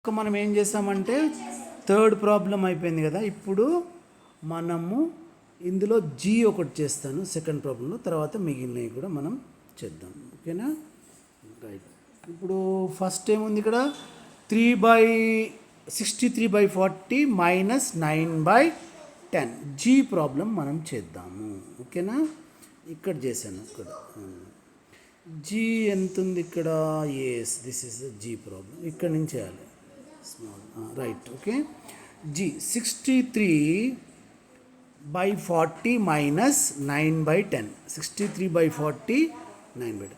మనం ఏం చేసామంటే థర్డ్ ప్రాబ్లం అయిపోయింది కదా. ఇప్పుడు మనము ఇందులో జీ ఒకటి చేస్తాను సెకండ్ ప్రాబ్లంలో, తర్వాత మిగిలినవి కూడా మనం చేద్దాం. ఓకేనా? రైట్. ఇప్పుడు ఫస్ట్ ఏముంది ఇక్కడ 3/63/40 మైనస్ 9/10 జీ ప్రాబ్లం మనం చేద్దాము. ఓకేనా? ఇక్కడ చేశాను. ఇక్కడ జీ ఎంత ఉంది ఇక్కడ? Yes, this is G problem. ఇక్కడ నుంచి చేయాలి. Small right. Okay. G 63/40 minus 9/10. 63/40 9/10.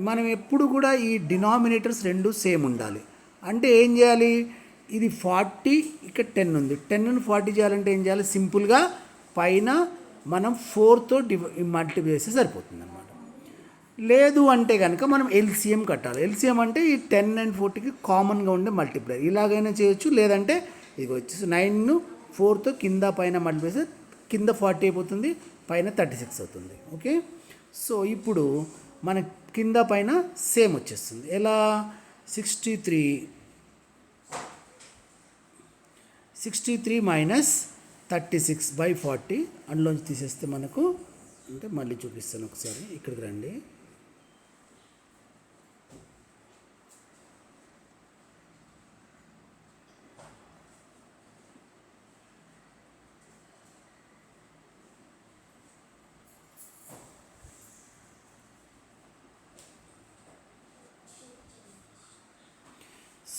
మనం ఎప్పుడు కూడా ఈ డినామినేటర్స్ రెండు సేమ్ ఉండాలి. అంటే ఏం చేయాలి? ఇది 40, ఇక్కడ 10 ఉంది. 10ను 40 చేయాలంటే ఏం చేయాలి? సింపుల్గా పైన మనం 4తో మల్టిప్లై చేస్తే సరిపోతుంది అన్నమాట. లేదు అంటే కనుక మనం ఎల్సిఎం కట్టాలి. ఎల్సిఎం అంటే ఈ 10 and 40కి కామన్గా ఉండే మల్టిప్లై. ఇలాగైనా చేయొచ్చు. లేదంటే ఇది వచ్చేసి 9ను 4తో కింద పైన మల్టిప్లై చేస్తే కింద 40 అయిపోతుంది, పైన 36 అవుతుంది. ఓకే. సో ఇప్పుడు మన కింద పైన సేమ్ వచ్చేస్తుంది. ఎలా? 63 మైనస్ 36/40 అందులోంచి తీసేస్తే మనకు, అంటే మళ్ళీ చూపిస్తాను ఒకసారి. ఇక్కడికి రండి.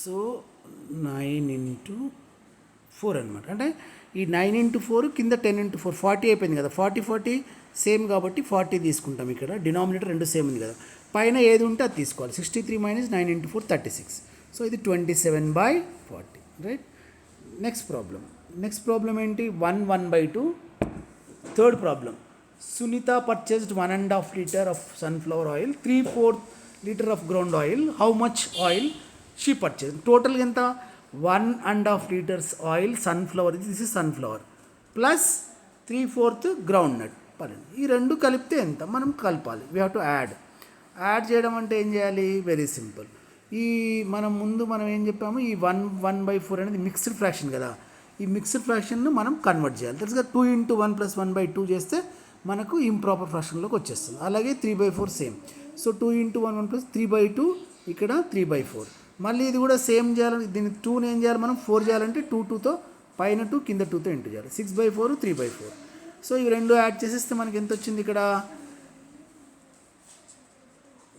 సో 9 into 4 అనమాట. అంటే ఈ 9 into 4 కింద 10 into 4 40 అయిపోయింది కదా. 40 సేమ్ కాబట్టి 40 తీసుకుంటాం. ఇక్కడ డినామినేటర్ రెండు సేమ్ ఉంది కదా. పైన ఏది ఉంటే అది తీసుకోవాలి. 63 మైనస్ 9 into 4 36. సో ఇది 27/40. రైట్. నెక్స్ట్ ప్రాబ్లం ఏంటి? 1/2. Third problem. Sunitha purchased 1.5 liter of sunflower oil, 3/4 liter of ground oil. How much oil she purchase? టోటల్గా ఎంత? 1.5 liters oil sunflower, this is sunflower, plus 3/4 groundnut. పర్లేదు. ఈ రెండు కలిపితే ఎంత? మనం కలపాలి. వీ హ్యావ్ టు యాడ్ చేయడం అంటే ఏం చేయాలి? Very simple. ఈ మనం ఏం చెప్పాము? ఈ 1/4 అనేది మిక్స్డ్ ఫ్రాక్షన్ కదా. ఈ మిక్స్డ్ ఫ్రాక్షన్ను మనం కన్వర్ట్ చేయాలి. తెలుసుగా 2 into 1 + 1/2 చేస్తే మనకు ఇంప్రాపర్ ఫ్రాక్షన్లోకి వచ్చేస్తుంది. అలాగే 3/4 సేమ్. సో 2 into 1 + 3/2, ఇక్కడ 3/4. మళ్ళీ ఇది కూడా సేమ్ చేయాలి. దీన్ని 2ని ఏం చేయాలి మనం? 4 చేయాలంటే 2తో పైన 2 కింద 2తో ఇంటూ చేయాలి. 6/4 3/4. సో ఇవి రెండు యాడ్ చేసేస్తే మనకి ఎంత వచ్చింది? ఇక్కడ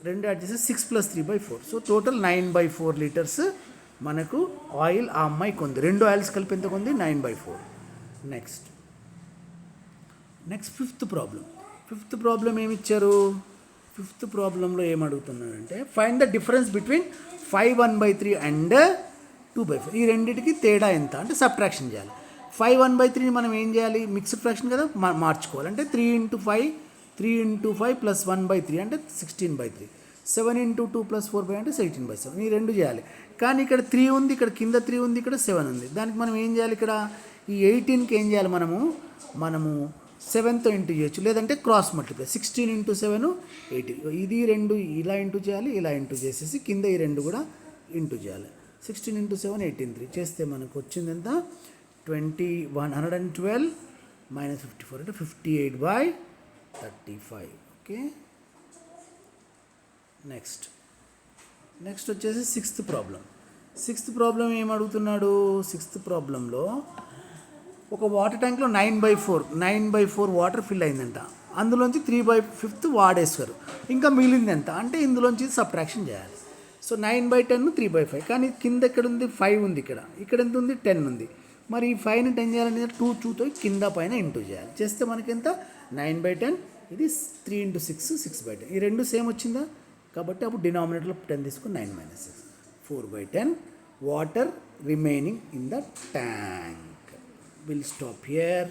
రెండు యాడ్ చేస్తే 6 + 3/4. సో టోటల్ 9/4 liters మనకు ఆయిల్ ఆ అమ్మాయికి ఉంది. రెండు ఆయిల్స్ కలిపి ఎంత ఉంది? 9/4. నెక్స్ట్ ఫిఫ్త్ ప్రాబ్లం ఏమి ఇచ్చారు? ఫిఫ్త్ ప్రాబ్లంలో ఏమడుగుతున్నాడంటే find the difference between 5/1/3 and 2/4. ఈ రెండింటికి తేడా ఎంత అంటే సబ్ట్రాక్షన్ చేయాలి. 5/1/3 మనం ఏం చేయాలి? మిక్స్డ్ ఫ్రాక్షన్ కదా, మార్చుకోవాలి. అంటే 3 into 5 + 1/3 అంటే 16/3. 7 into 2 + 4/5 అంటే 18/7. ఈ రెండు చేయాలి. కానీ ఇక్కడ 3 ఉంది, ఇక్కడ కింద 3 ఉంది, ఇక్కడ 7 ఉంది. దానికి మనం ఏం చేయాలి? ఇక్కడ ఈ 18కి ఏం చేయాలి? మనము 7తో ఇంటూ చేయొచ్చు, లేదంటే క్రాస్ మల్టిప్లై. 16 into 7 18. ఇది రెండు ఇలా ఇంటూ చేయాలి, ఇలా ఇంటూ చేసేసి కింద ఈ రెండు కూడా ఇంటూ చేయాలి. 16 into 7 18/3 చేస్తే మనకు వచ్చింది ఎంత? 112 - 54 అంటే 58/35. ఓకే. నెక్స్ట్ వచ్చేసి సిక్స్త్ ప్రాబ్లం ఏం అడుగుతున్నాడు? సిక్స్త్ ప్రాబ్లంలో ఒక వాటర్ ట్యాంక్లో 9/4 వాటర్ ఫిల్ అయిందంట. అందులోంచి 3/5 వాడేస్తారు. ఇంకా మిగిలింది ఎంత అంటే ఇందులోంచి సబ్ట్రాక్షన్ చేయాలి. సో 9/10 3/5. కానీ కింద ఎక్కడ ఉంది? 5 ఉంది. ఇక్కడ ఎంత ఉంది? 10 ఉంది. మరి ఈ 5ని 10 చేయాలంటే 2తో కింద పైన ఇంటూ చేయాలి. చేస్తే మనకి ఎంత? 9/10. ఇది 3 into 6 6/10. ఈ రెండు సేమ్ వచ్చిందా? కాబట్టి అప్పుడు డినామినేటర్లో 10 తీసుకుని 9 - 6 4/10 water remaining in the tank. We'll stop here.